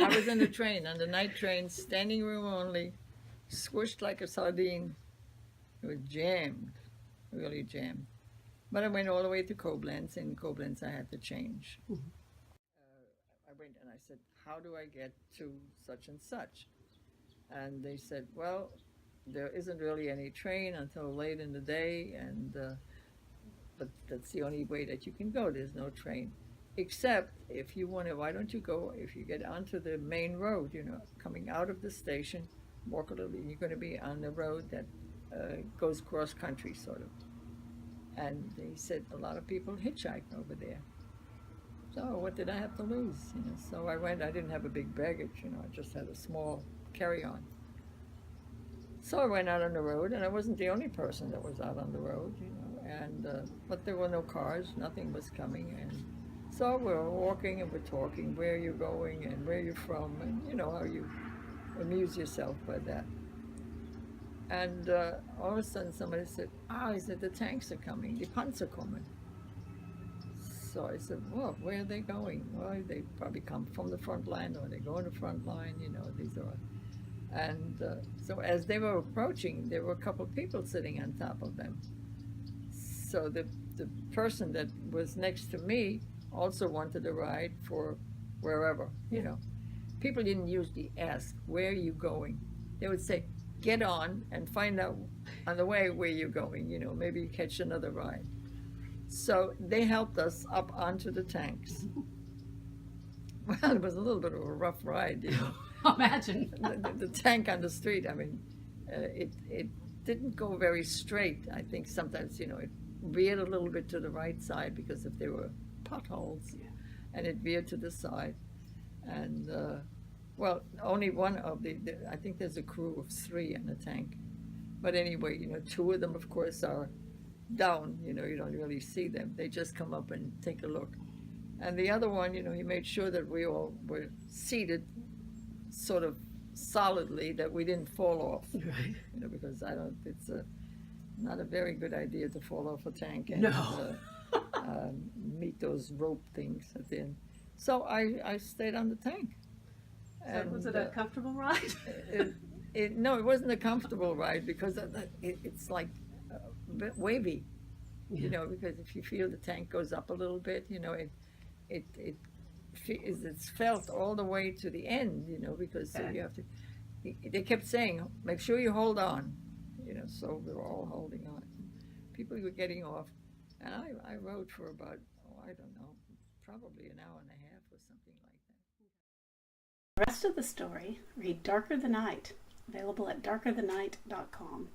I was in the train, on the night train, standing room only, squished like a sardine. It was jammed, really jammed. But I went all the way to Koblenz. In Koblenz, I had to change. I went and I said, "How do I get to such and such?" And they said, "Well, there isn't really any train until late in the day, and but that's the only way that you can go. There's no train, except if you want to. Why don't you go? If you get onto the main road, coming out of the station, walk a little bit. You're going to be on the road that goes cross country, sort of." And they said a lot of people hitchhike over there. So what did I have to lose? So I went. I didn't have a big baggage. I just had a small carry-on. So I went out on the road, and I wasn't the only person that was out on the road. And but there were no cars. Nothing was coming, and so we're walking and we're talking. Where you're going and where you're from, and how you amuse yourself by that. And all of a sudden somebody said, he said, the tanks are coming, the Panzer kommen. So I said, well, where are they going? Well, they probably come from the front line, or they go in the front line, these are. And so as they were approaching, there were a couple of people sitting on top of them. So the person that was next to me also wanted a ride for wherever, People didn't usually ask, where are you going? They would say, get on and find out on the way where you're going, maybe catch another ride. So they helped us up onto the tanks. Well, it was a little bit of a rough ride, Imagine. The tank on the street, I mean, it didn't go very straight. I think sometimes, it veered a little bit to the right side because if there were potholes, and it veered to the side. And well, only one of I think there's a crew of 3 in the tank. But anyway, 2 of them, of course, are down. You don't really see them. They just come up and take a look. And the other one, he made sure that we all were seated sort of solidly, that we didn't fall off. Right. Because it's not a very good idea to fall off a tank and No. meet those rope things at the end. So I stayed on the tank. So was it a comfortable ride? No, it wasn't a comfortable ride because it's like a bit wavy, because if you feel the tank goes up a little bit, it's felt all the way to the end, because so you have to. They kept saying, make sure you hold on, so we were all holding on. People were getting off, and I rode for about, I don't know, probably an hour and a half or something like that. The rest of the story, read Darker the Night, available at darkerthennight.com.